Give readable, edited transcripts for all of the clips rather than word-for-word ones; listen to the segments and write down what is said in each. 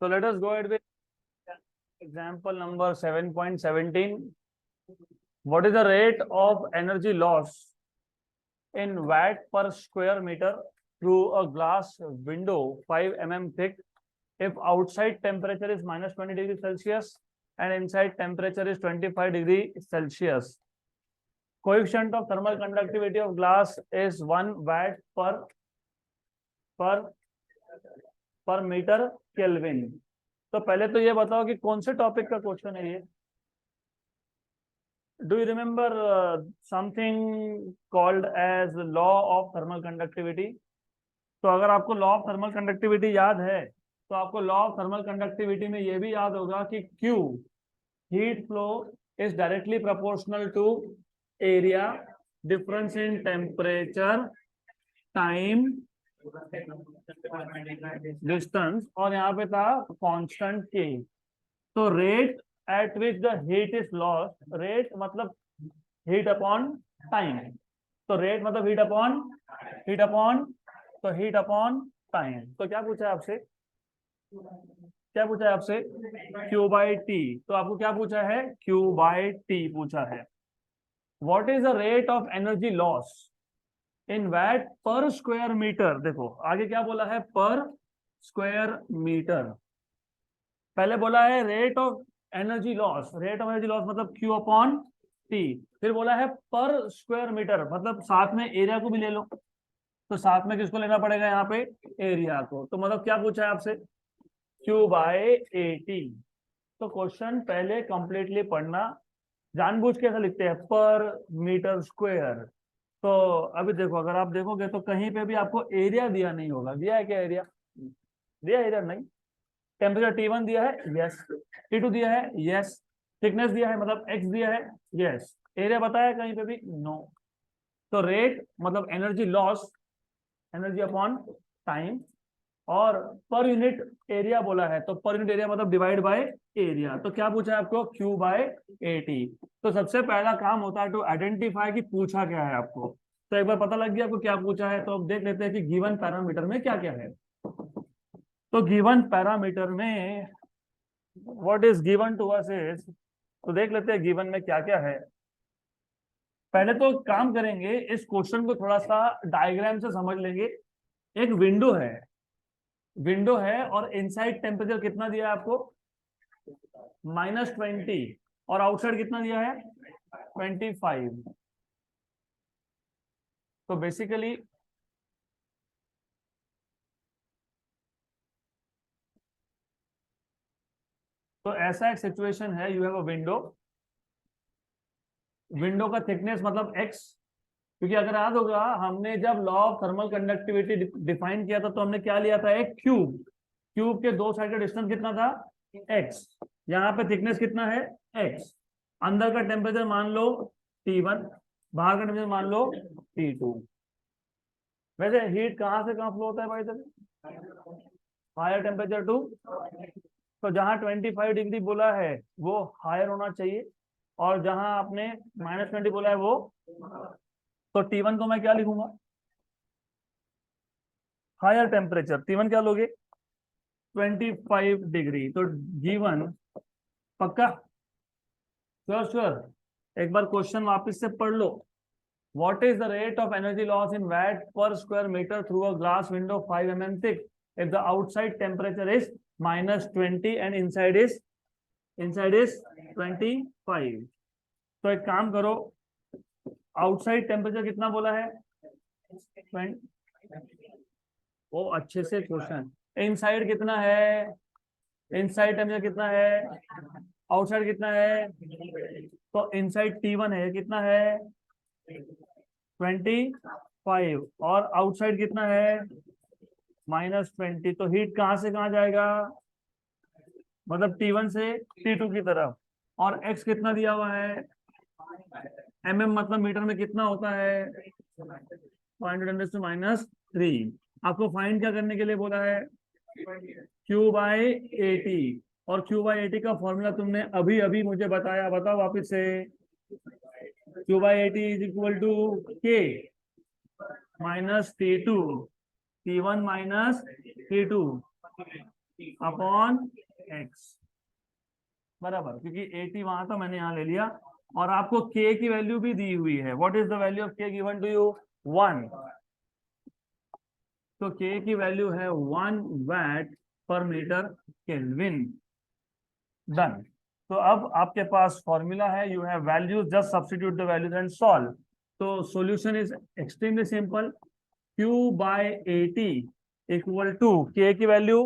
So let us go ahead with example number 7.17. What is the rate of energy loss in watt per square meter through a glass window 5 mm thick if outside temperature is minus 20 degrees Celsius and inside temperature is 25 degrees Celsius? Coefficient of thermal conductivity of glass is 1 watt per metre kelvin. तो पहले तो ये बताओ कि कौन से topic का question है ये। Do you remember something called as law of thermal conductivity? तो अगर आपको लॉ ऑफ थर्मल कंडक्टिविटी याद है तो आपको लॉ ऑफ थर्मल कंडक्टिविटी में ये भी याद होगा कि Q heat flow is directly proportional to area difference in temperature time distance, और यहाँ पे था कांस्टेंट K। तो rate at which the heat is lost, rate मतलब हीट अपॉन टाइम, तो रेट मतलब हीट अपॉन तो हीट अपॉन टाइम। तो क्या पूछा है आपसे, Q बाई टी। तो आपको क्या पूछा है, Q बाई टी पूछा है। What is the rate of energy loss in watt per square metre. देखो आगे क्या बोला है, पर स्क्वायर मीटर। पहले बोला है रेट ऑफ एनर्जी लॉस, मतलब Q अपॉन टी। फिर बोला है पर स्क्वायर मीटर, मतलब साथ में एरिया को भी ले लो। तो साथ में किसको लेना पड़ेगा यहाँ पे, एरिया को। तो मतलब क्या पूछा है आपसे, Q बाय एटी। तो क्वेश्चन पहले कंप्लीटली पढ़ना, जानबूझ के ऐसा लिखते हैं पर मीटर स्क्वायर। तो अभी देखो, अगर आप देखोगे तो कहीं पे भी आपको एरिया दिया नहीं होगा। दिया है क्या एरिया, एरिया नहीं। टेम्परेचर T1 दिया है, यस। T2 दिया है, यस। थिकनेस दिया है मतलब X दिया है, यस। एरिया बताया कहीं पे भी, नो। तो रेट मतलब energy loss, energy upon time, और पर यूनिट एरिया बोला है, तो पर यूनिट एरिया मतलब डिवाइड बाय एरिया। तो क्या पूछा है आपको, Q बाय एटी। तो सबसे पहला काम होता है टू आइडेंटिफाई कि पूछा क्या है आपको। तो एक बार पता लग गया आपको क्या पूछा है, तो अब देख लेते हैं कि गिवन पैरामीटर में क्या क्या है। तो गिवन पैरामीटर में what is given to us is, तो देख लेते हैं गिवन में क्या क्या है। पहले तो काम करेंगे, इस क्वेश्चन को थोड़ा सा डायग्राम से समझ लेंगे। एक विंडो है और इनसाइड टेम्परेचर कितना दिया है आपको, -20, और आउटसाइड कितना दिया है, 25। तो बेसिकली तो ऐसा एक सिचुएशन है, यू हैव अ विंडो का थिकनेस मतलब x। क्योंकि अगर याद होगा हमने जब law of thermal conductivity define किया था तो हमने क्या लिया था, एक क्यूब के दो साइड का डिस्टेंस कितना था, x। यहाँ पे थिकनेस कितना है, x। अंदर का टेम्परेचर मान लो T1, बाहर का टेम्परेचर मान लो T2। वैसे हीट कहाँ से कहाँ फ्लो होता है भाई साहब, हायर टेम्परेचर टू, तो जहां 25 डिग्री बोला है वो हायर होना चाहिए, और जहां आपने -20 बोला है वो, तो T1 को मैं क्या लिखूंगा, हायर टेम्परेचर। T1 क्या लोगे, 25 डिग्री। तो G1 पक्का, श्योर। एक बार क्वेश्चन वापस से पढ़ लो। What is the rate of energy loss in watt per square meter through a glass window 5 mm thick if the outside temperature is -20 and inside is 25? तो एक काम करो, आउटसाइड टेम्परेचर कितना बोला है, 20। वो अच्छे से क्वेश्चन, इनसाइड कितना है, इनसाइड टेम्परेचर कितना है, आउटसाइड कितना है, तो इनसाइड T1 है, कितना है 25, और आउटसाइड कितना है -20। तो हीट कहां से कहां जाएगा, मतलब T1 से T2 की तरफ। और x कितना दिया हुआ है, mm मतलब मीटर में कितना होता है, 500 - 3। आपको फाइंड क्या करने के लिए बोला है, Q बाय एटी। और Q बाय एटी का फॉर्मूला तुमने अभी अभी मुझे बताया, बताओ वापिस से। Q by AT is equal to K minus T2, T1 minus T2। Upon x, बराबर, क्योंकि 80 वहां था, मैंने यहाँ ले लिया। और आपको k की वैल्यू भी दी हुई है। What is the value of k given to you? 1। तो k की वैल्यू है 1 वैट पर मीटर केल्विन। डन। तो अब आपके पास फॉर्मूला है, you have values, just substitute the values and solve. तो solution is extremely simple. Q by 80 equal to k की वैल्यू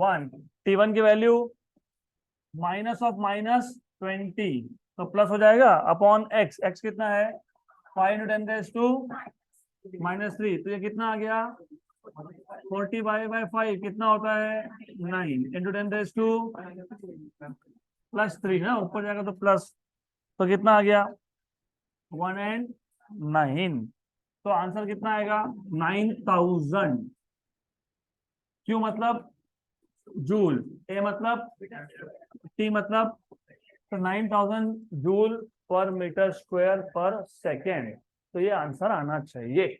1, T1 की वैल्यू माइनस ऑफ माइनस 20, तो प्लस हो जाएगा, अपॉन x। x कितना है? 5 × 10⁻³ तो ये कितना आ गया? 40/5 कितना होता है? 9 × 10⁻³ ना, ऊपर जाएगा तो प्लस, तो कितना आ गया? 1 and 9। तो आंसर कितना आएगा? 9000। क्यू मतलब जूल, ए मतलब, टी मतलब, तो 9000 जूल पर मीटर स्क्वायर पर सेकेंड। तो ये आंसर आना चाहिए।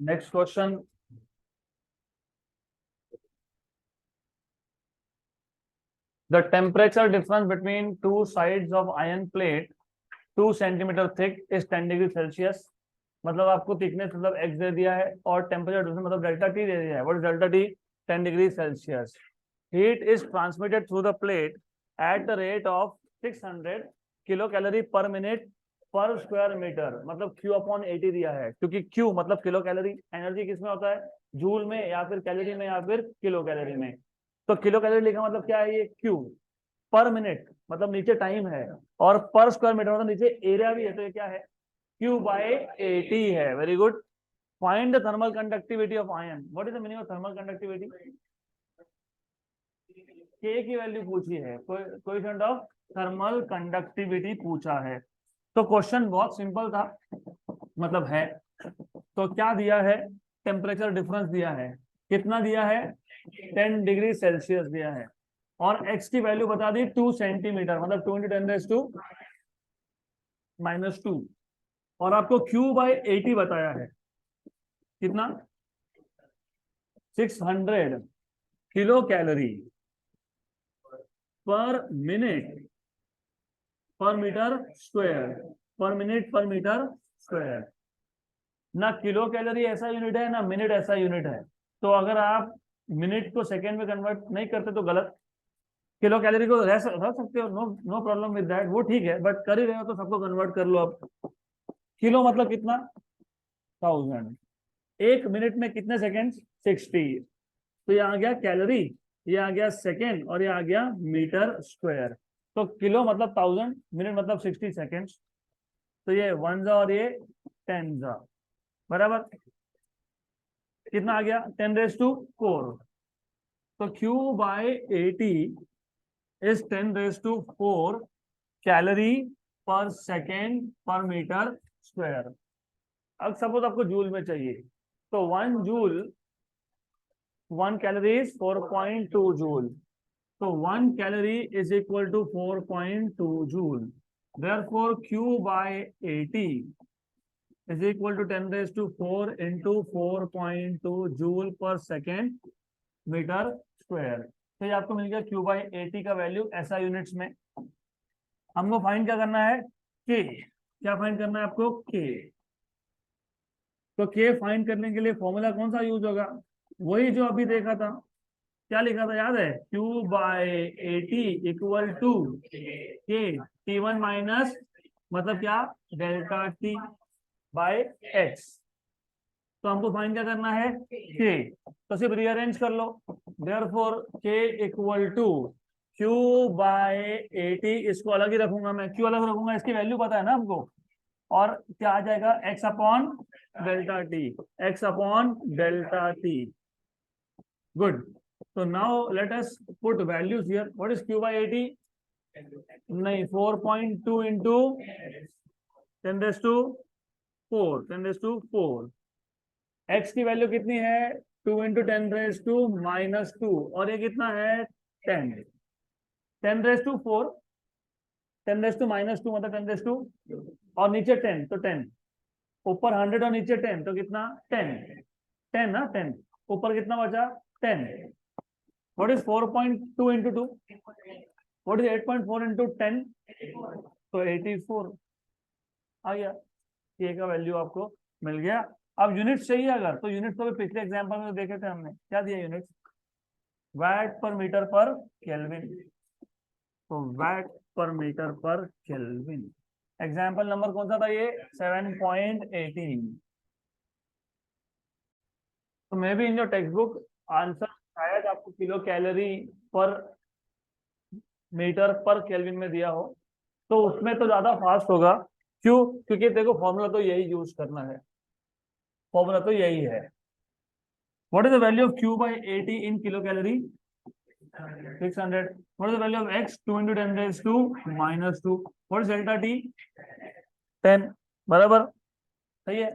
Next question. The temperature difference between two sides of iron plate 2 centimetre thick is 10 degree Celsius. मतलब आपको थिकनेस मतलब x दे दिया है और टेम्परेचर डिफरेंस मतलब डेल्टा टी दे दिया है। What is delta T? 10 degree Celsius. Heat is transmitted through the plate at the rate of 600 kilo calorie पर मिनट पर स्क्वायर मीटर। मतलब Q अपॉन 80 दिया है, क्योंकि Q मतलब किलो कैलोरी, एनर्जी किसमें होता है? जूल में, या फिर कैलोरी में, या फिर किलो कैलोरी में। तो किलो कैलोरी लिखा मतलब क्या है? ये Q। पर मिनट मतलब नीचे टाइम है, और पर स्क्वायर मीटर मतलब नीचे एरिया भी है, तो ये क्या है? Q/80 है। Very good. Find the thermal conductivity of ion. What is the meaning of thermal conductivity? K की वैल्यू पूछी है, कोएफिशिएंट ऑफ थर्मल कंडक्टिविटी पूछा है। तो क्वेश्चन बहुत सिंपल था, मतलब है। तो क्या दिया है? टेम्परेचर डिफरेंस दिया है। कितना दिया है? 10 डिग्री सेल्सियस दिया है। और x की वैल्यू बता दी 2 सेंटीमीटर, मतलब 2 × 10⁻²। और आपको Q/80 बताया है। कितना? 600 किलो कैलोरी पर मिनट पर मीटर स्क्वायर, पर मिनट पर मीटर स्क्वायर। ना किलो कैलोरी ऐसा यूनिट है, ना मिनट ऐसा यूनिट है। तो अगर आप मिनट को सेकेंड में कन्वर्ट नहीं करते तो गलत। किलो कैलोरी को रह सकते हो, no no problem with that, वो ठीक है, बट कर ही रहे हो तो सबको कन्वर्ट कर लो अब। किलो मतलब कितना? 1000। एक मिनट में कितने सेकेंड? 60। तो ये आ गया कैलोरी, ये आ गया सेकेंड, और ये आ गया मीटर स्क्वायर। तो किलो मतलब 1000, मिनट मतलब 60 सेकेंड्स। तो ये 1 जा और ये 10 जा, बराबर। कितना आ गया? 10⁻⁴। तो Q/80 इज 10⁻⁴ कैलोरी पर सेकेंड पर मीटर स्क्वायर। अब सपोज आपको जूल में चाहिए, तो 1 जूल, 1 कैलोरी इज 4.2 जूल। तो 1 calorie is equal to 4.2 joule. Therefore Q/80 is equal to 10⁻⁴ into 4.2 joule per second metre square. तो ये आपको मिल गया Q/80 का वैल्यू ऐसा यूनिट्स में। हमको फाइंड क्या करना है? K। क्या फाइंड करना है आपको? K। तो K फाइंड करने के लिए फॉर्मूला कौन सा यूज होगा? वही जो अभी देखा था। क्या लिखा था, याद है? Q/80 equal to K, T1 minus, मतलब क्या? Delta T by X। तो हमको फाइंड क्या करना है? K। तो सिर्फ रीअरेंज कर लो। Therefore K equal to Q/80, इसको अलग ही रखूंगा मैं, क्यों अलग रखूंगा? इसकी वैल्यू पता है ना हमको। और क्या आ जाएगा? X upon delta T, X upon delta T. Good. So now let us put values here. What is Q/80? नहीं, 4.2 into 10⁻⁴, 10⁻⁴। x की वैल्यू कितनी है? 2 into 10⁻⁻², और ये कितना है? 10। 10⁻⁴, 10⁻⁻² मतलब 10⁻², और नीचे 10, तो 10। ऊपर 100 और नीचे 10, तो कितना? 10। 10 ना, 10 ऊपर कितना बचा 10। What is 4.2 into 2, what is 8.4 into 10, तो 84 आ गया। ए का वैल्यू आपको मिल गया। अब यूनिट चाहिए अगर, तो यूनिट तो पिछले एग्जांपल में देखे थे हमने, क्या दिया यूनिट, वाट पर मीटर पर केल्विन, तो वाट पर मीटर पर केल्विन। एग्जाम्पल नंबर कौन सा था ये, 7.18। तो may be in your text book answer शायद आपको किलो कैलोरी पर मीटर पर केल्विन में दिया हो, तो उसमें तो ज्यादा फास्ट होगा। क्यों, क्योंकि देखो फॉर्मूला तो यही यूज करना है, फॉर्मूला तो यही है। What is the value of Q by 80 in kilo calorie, 600। What is the value of x, 2 into 10 raised to -2। What is delta t, 10। बराबर, सही है,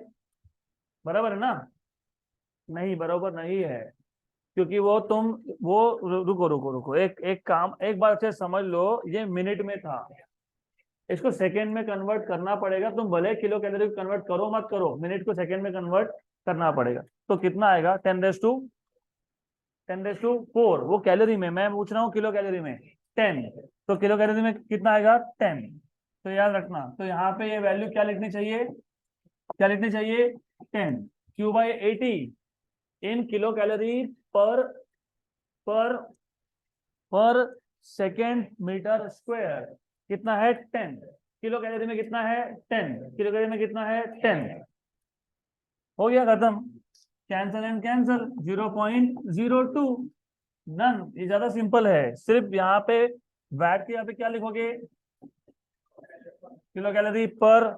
बराबर है ना, नहीं बराबर नहीं है, क्योंकि वो तुम वो रुको रुको रुको, एक एक काम एक बार अच्छे से समझ लो, ये मिनट में था, इसको सेकेंड में कन्वर्ट करना पड़ेगा। तुम भले किलो कैलोरी को कन्वर्ट करो मत करो, मिनट को सेकेंड में कन्वर्ट करना पड़ेगा। तो कितना आएगा, 10 रेज टू 4, वो कैलोरी में, मैं पूछ रहा हूँ किलो कैलोरी में 10, तो किलो कैलोरी में कितना आएगा 10। तो याद रखना, तो यहाँ पे ये वैल्यू क्या लिखनी चाहिए, क्या लिखनी चाहिए 10। Q by 80 in kilo calorie पर पर पर सेकेंड मीटर स्क्वायर कितना है 10। किलो कैलोरी में कितना है 10, किलो कैलोरी में कितना है 10। हो गया खत्म, कैंसल एंड कैंसल, 0.02, नन। ये ज्यादा सिंपल है, सिर्फ यहाँ पे वैट के यहाँ पे क्या लिखोगे, किलो कैलोरी पर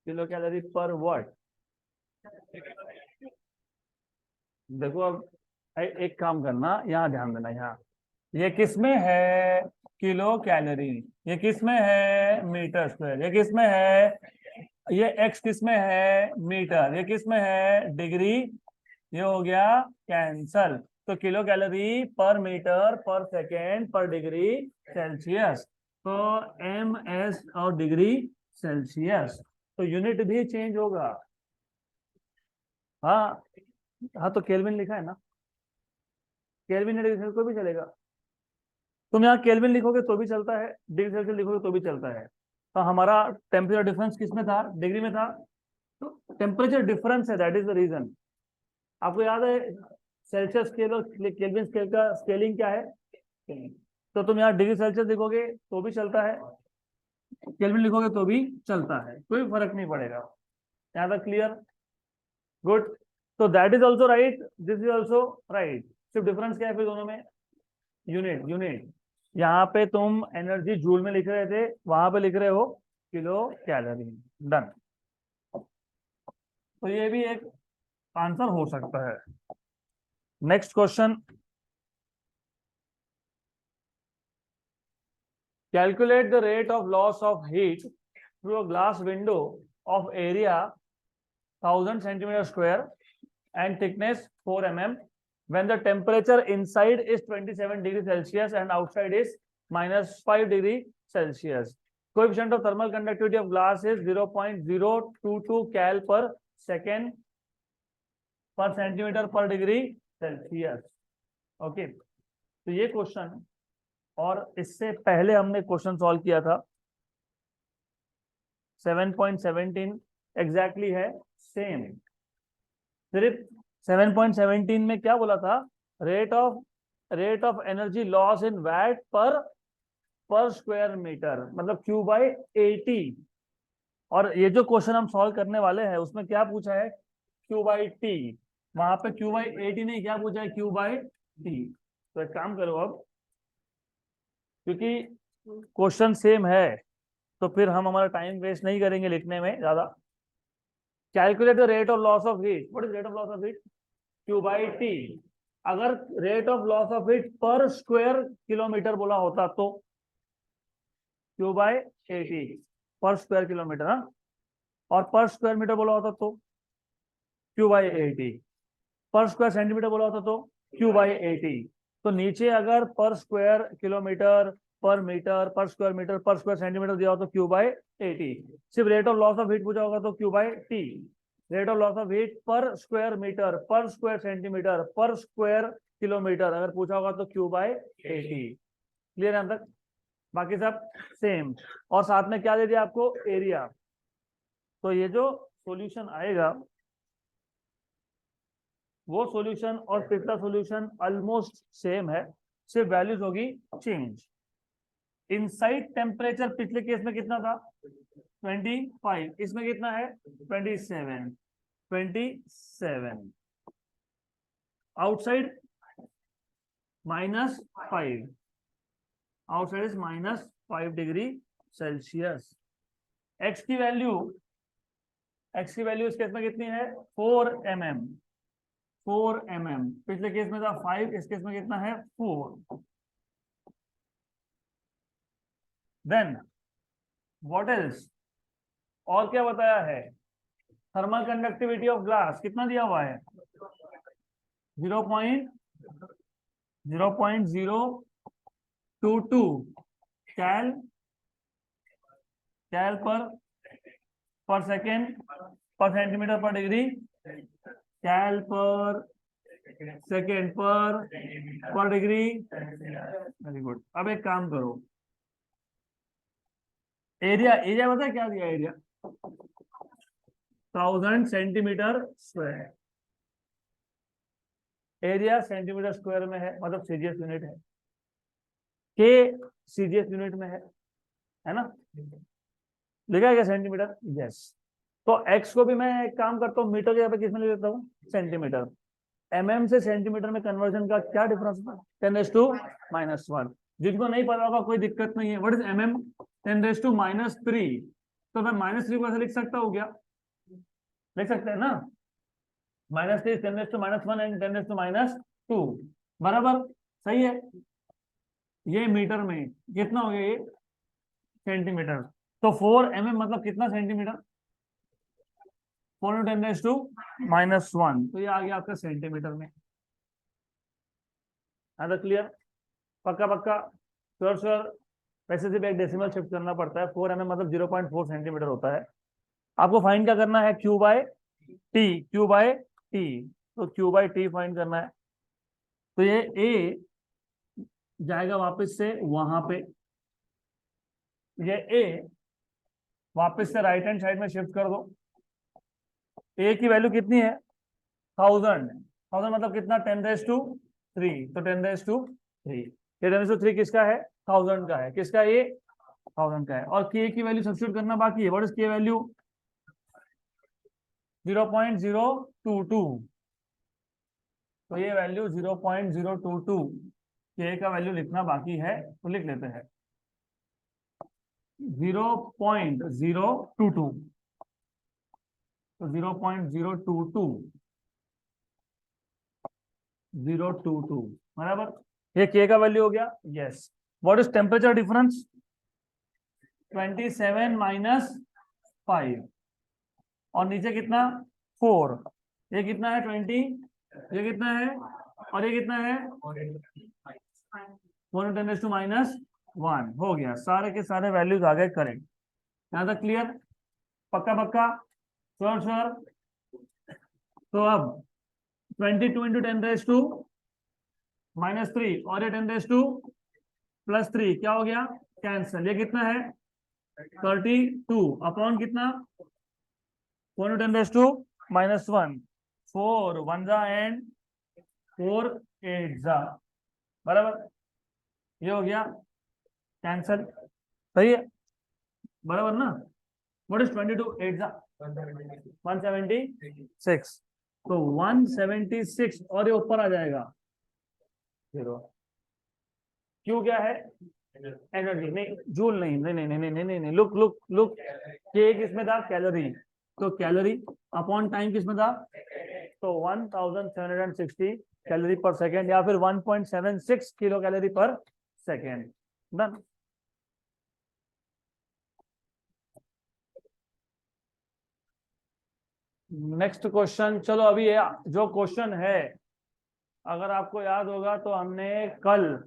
किलो कैलोरी पर व्हाट। देखो अब एक काम करना, यहाँ ध्यान देना, यहाँ ये किसमें है किलो कैलोरी, ये किसमें है मीटर स्क्वायर, ये किसमें है, ये एक्स किसमें है मीटर, ये किसमें है डिग्री, ये हो गया कैंसल। तो किलो कैलोरी पर मीटर पर सेकेंड पर डिग्री सेल्सियस, तो एम एस और डिग्री सेल्सियस, तो यूनिट भी चेंज होगा। हाँ, हाँ तो केल्विन लिखा है ना, केल्विन डिग्री सेल्सियस को भी चलेगा। तुम यहाँ केल्विन लिखोगे तो भी चलता है, डिग्री सेल्सियस लिखोगे तो भी चलता है। तो हमारा टेम्परेचर डिफरेंस किस में था, डिग्री में था, तो टेम्परेचर डिफरेंस है, दैट इज द रीजन। आपको याद है सेल्सियस स्केल और केल्विन स्केल का स्केलिंग क्या है, तो तुम यहाँ डिग्री सेल्सियस लिखोगे तो भी चलता है, केल्विन लिखोगे तो भी चलता है, कोई फर्क नहीं पड़ेगा। यहाँ तक क्लियर, गुड। तो that is also right, this is also right, सिर्फ डिफरेंस क्या है फिर दोनों में, यूनिट यूनिट। यहाँ पे तुम एनर्जी जूल में लिख रहे थे, वहां पे लिख रहे हो किलो कैलोरी, डन। तो ये भी एक आंसर हो सकता है। Next question, calculate the rate of loss of heat through a glass window of area 1000 centimeter square and thickness 4 mm when the temperature inside is 27 degree Celsius and outside is -5 degree Celsius. Coefficient of thermal conductivity of glass is 0.022 cal per second पर centimetre पर degree Celsius. Okay, तो ये question, और इससे पहले हमने question solve किया था 7.17, एग्जैक्टली है सेम, सिर्फ 7.17 में क्या बोला था, rate of energy loss in watt per square metre, मतलब Q बाई 80। और ये जो क्वेश्चन हम सॉल्व करने वाले हैं उसमें क्या पूछा है, Q बाई टी, वहां पे Q बाई 80 नहीं, क्या पूछा है Q बाई टी। तो एक काम करो अब, क्योंकि क्वेश्चन सेम है तो फिर हम हमारा टाइम वेस्ट नहीं करेंगे लिखने में ज्यादा। Calculate the rate of loss of heat, what is rate of loss of heat, Q by T. अगर rate of loss of heat पर स्क्वायर किलोमीटर बोला होता तो Q बाई 80 पर स्क्वायर किलोमीटर, हाँ, और पर स्क्वायर मीटर बोला होता तो Q बाई 80, पर स्क्वायर सेंटीमीटर बोला होता तो Q बाई 80। तो नीचे अगर per square kilometre per metre per square metre per square centimetre दिया हो तो Q बाय AT। सिर्फ rate of loss of heat पूछा होगा तो Q by T। Rate of loss of heat पर square metre per square centimetre per square kilometre अगर पूछा होगा तो Q बाय AT। क्लियर है तक? बाकी सब सेम। और साथ में क्या दे दिया आपको? एरिया। तो ये जो सॉल्यूशन आएगा वो सॉल्यूशन और पिछला सॉल्यूशन ऑलमोस्ट सेम है, सिर्फ वैल्यूज होगी चेंज। इनसाइड टेम्परेचर पिछले केस में कितना था? 25। इसमें कितना है? 27। Outside -5, outside is -5 degree Celsius. X की वैल्यू इस केस में कितनी है? 4 mm। पिछले केस में था 5, इस केस में कितना है? 4। Then what else? और क्या बताया है? थर्मल कंडक्टिविटी ऑफ ग्लास कितना दिया हुआ है? 0.022 कैल पर सेकेंड पर सेंटीमीटर पर डिग्री, कैल पर सेकेंड पर डिग्री। Very good. अब एक काम करो, एरिया पता है क्या दिया? Area 1000 centimetre square. Area centimetre square में है, मतलब सीजीएस यूनिट है। के सीजीएस यूनिट में है ना? लिखा है क्या सेंटीमीटर? यस। तो एक्स को भी मैं एक काम करता हूँ, मीटर के यहाँ पे किसमें ले लेता हूँ? सेंटीमीटर। mm से सेंटीमीटर में कन्वर्जन का क्या डिफरेंस होता है? 10⁻⁻1। जिनको नहीं पता होगा कोई दिक्कत नहीं है। What is mm? 10⁻3। तो मैं -3 को ऐसे लिख सकता हूँ क्या? लिख सकते हैं ना? -3 10⁻1 एंड 10⁻2 बराबर। सही है। ये मीटर में कितना हो गया? ये सेंटीमीटर। तो 4 mm मतलब कितना सेंटीमीटर? 4 × 10⁻1। तो ये आ गया आपका सेंटीमीटर में। क्लियर? पक्का श्योर। वैसे सिर्फ एक डेसिमल शिफ्ट करना पड़ता है। 4 mm मतलब 0.4 सेंटीमीटर होता है। आपको फाइंड क्या करना है? Q by T। तो Q बाय T फाइंड करना है। तो ये A जाएगा वापस से वहां पे, ये A वापस से राइट हैंड साइड में शिफ्ट कर दो। A की वैल्यू कितनी है? 1000 मतलब कितना? 10⁻3। तो 10⁻3। ये 10⁻3 किसका है? 1000 का है। किसका? ये 1000 का है। और K की वैल्यू सब्स्टिट्यूट करना बाकी है। What is K value? 0.022। तो ये वैल्यू 0.022 K का वैल्यू लिखना बाकी है, तो लिख लेते हैं 0.022। तो 0.022 बराबर। ये K का वैल्यू हो गया। Yes. What is temperature difference? 27 - 5 और नीचे कितना? 4। ये कितना है? 20। ये कितना है? और ये कितना है? 1 × 10⁻1 हो गया। सारे के सारे वैल्यूज आ गए करेक्ट। यहाँ तक क्लियर? पक्का श्योर। तो अब 22 × 10⁻3 और ये 10⁻+3 क्या हो गया? कैंसल। ये कितना है? 32 अपॉन कितना? 4 × 10⁻1। 4 1 एंड 4 8 बराबर। ये हो गया कैंसल। सही है बराबर ना? What is 22 8 176। तो 176 और ये ऊपर आ जाएगा 0। क्यों? क्या है? एनर्जी। नहीं, जूल नहीं। नहीं। लुक के किसमें था? कैलोरी। तो कैलोरी अपॉन टाइम किसमें था? तो 1760 कैलोरी पर सेकेंड, या फिर 1.76 किलो कैलोरी पर सेकेंड। डन। Next question. चलो अभी ये जो क्वेश्चन है, अगर आपको याद होगा तो हमने कल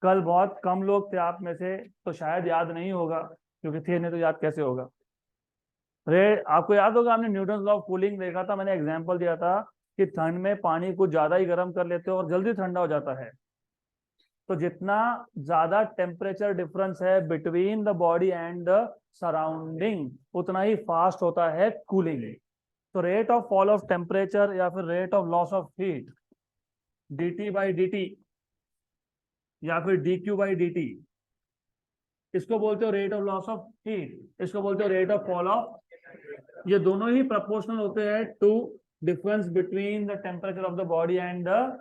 कल बहुत कम लोग थे आप में से, तो शायद याद नहीं होगा, क्योंकि थे नहीं तो याद कैसे होगा। आपको याद होगा, हमने न्यूटन लॉ ऑफ कूलिंग देखा था, मैंने एग्जांपल दिया था कि ठंड में पानी को ज्यादा ही गर्म कर लेते हो और जल्दी ठंडा हो जाता है। तो जितना ज्यादा टेम्परेचर डिफरेंस है between the body and the surrounding, उतना ही फास्ट होता है कूलिंग। तो rate of fall of temperature या फिर rate of loss of heat, dt by dt या फिर dq बाई dt, इसको बोलते हो rate of loss of heat, इसको बोलते हो रेट ऑफ फॉल ऑफ। ये दोनों ही प्रोपोर्शनल होते हैं to difference between the temperature of the body and the,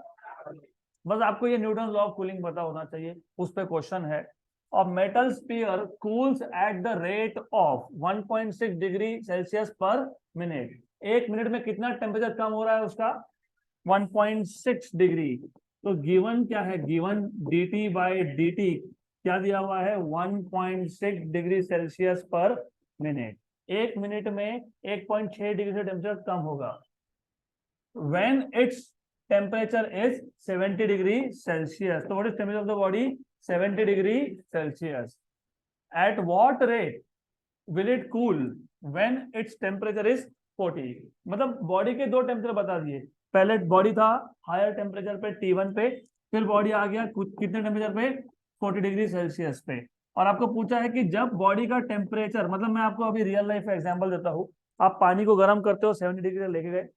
बस आपको ये न्यूटन लॉ ऑफ कूलिंग पता होना चाहिए, उस पे क्वेश्चन है। और metal sphere cools at the rate of 1.6 degree Celsius per minute. एक मिनट में कितना टेम्परेचर कम हो रहा है उसका? 1.6 डिग्री। तो गिवन क्या है? गिवन dt बाई dt क्या दिया हुआ है? 1.6 डिग्री सेल्सियस पर मिनट। एक मिनट में 1.6 डिग्री से टेम्परेचर कम होगा। when its temperature is 70 degree Celsius. So what is temperature of the body? 70 degree Celsius. At what rate will it cool when its temperature is 40? मतलब body के दो temperature बता दिए। पहले बॉडी था हायर टेम्परेचर पे T1 पे, फिर बॉडी आ गया कितने टेम्परेचर पे? 40 डिग्री सेल्सियस पे। और आपको पूछा है कि जब बॉडी का टेम्परेचर, मतलब मैं आपको अभी रियल लाइफ एग्जांपल देता हूँ, आप पानी को गर्म करते हो 70 डिग्री लेके गए,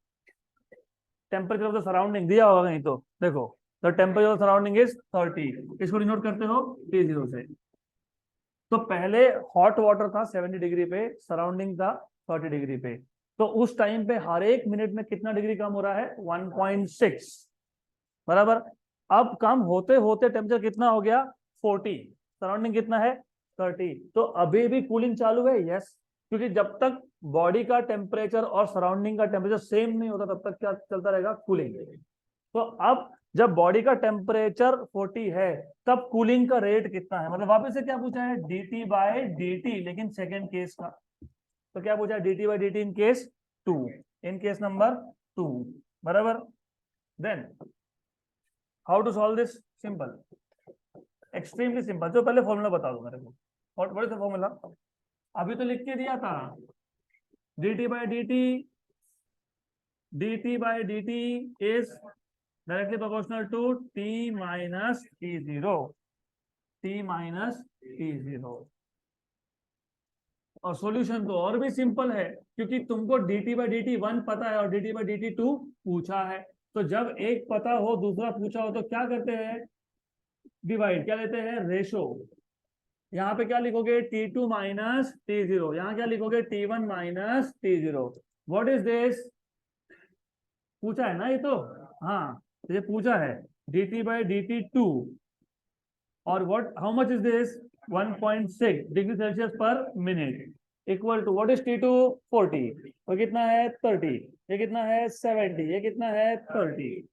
टेम्परेचर ऑफ द सराउंडिंग दिया होगा कहीं, तो देखो the temperature of surrounding is 30, इसको डिनोट करते हो T0 से। तो पहले हॉट वाटर था 70 डिग्री पे, सराउंडिंग था 30 डिग्री पे, तो उस टाइम पे हर एक मिनट में कितना डिग्री कम हो रहा है? 1.6, बराबर। अब कम होते होते टेम्परेचर कितना हो गया? 40, सराउंडिंग कितना है? 30। तो अभी भी कूलिंग चालू है, यस, क्योंकि जब तक बॉडी का टेम्परेचर और सराउंडिंग का टेम्परेचर सेम नहीं होता तब तक क्या चलता रहेगा? कूलिंग। तो अब जब बॉडी का टेम्परेचर 40 है, तब कूलिंग का रेट कितना है? मतलब वापस से क्या पूछा है? dt बाई dt, लेकिन सेकेंड केस का। तो क्या पूछा है? dt by dt in case 2, in case number 2, बराबर। Then how to solve this? Simple, extremely simple. तो पहले फॉर्मूला बता दो मेरे को, और बड़े से फॉर्मूला अभी तो लिख के दिया था, dt by dt is directly proportional to t minus t0, t minus t0। और सॉल्यूशन तो और भी सिंपल है, क्योंकि तुमको dt by dt 1 पता है और dt by dt 2 पूछा है। तो जब एक पता हो दूसरा पूछा हो तो क्या करते हैं? डिवाइड, क्या लेते हैं? रेशो। यहाँ पे क्या लिखोगे? T2 माइनस T0, यहाँ क्या लिखोगे? T1 minus T0। What is this? पूछा है ना ये तो, हाँ तो ये पूछा है dt by dt 2, और what, how much is this? 1.6 degree Celsius per minute equal to what is T2? 40, और कितना है? 30, ये कितना है? 70, ये कितना है? 30।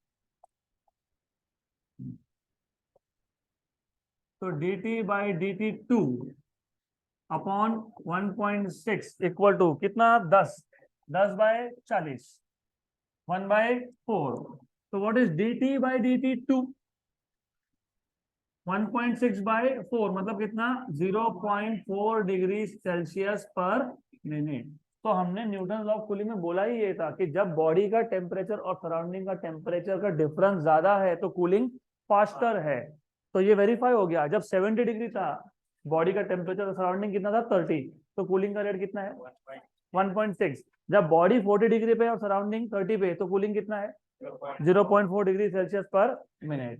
तो dt by dt 2 upon 1.6 equal to कितना? 10, 10 बाय 40, 1/4। तो what is dt by dt 2? 1.6 by 4, मतलब कितना? 0.4 डिग्री सेल्सियस पर मिनट। तो हमने न्यूटन लॉ ऑफ कूलिंग में बोला ही ये था कि जब बॉडी का टेम्परेचर और सराउंडिंग का टेम्परेचर का डिफरेंस ज्यादा है तो कूलिंग फास्टर है। तो ये वेरीफाई हो गया। जब 70 डिग्री था बॉडी का टेम्परेचर और सराउंडिंग कितना था? 30, तो कूलिंग का रेट कितना है? 1.6। जब बॉडी 40 डिग्री पे और सराउंडिंग 30 पे, तो कूलिंग कितना है? 0.4 डिग्री सेल्सियस पर मिनट।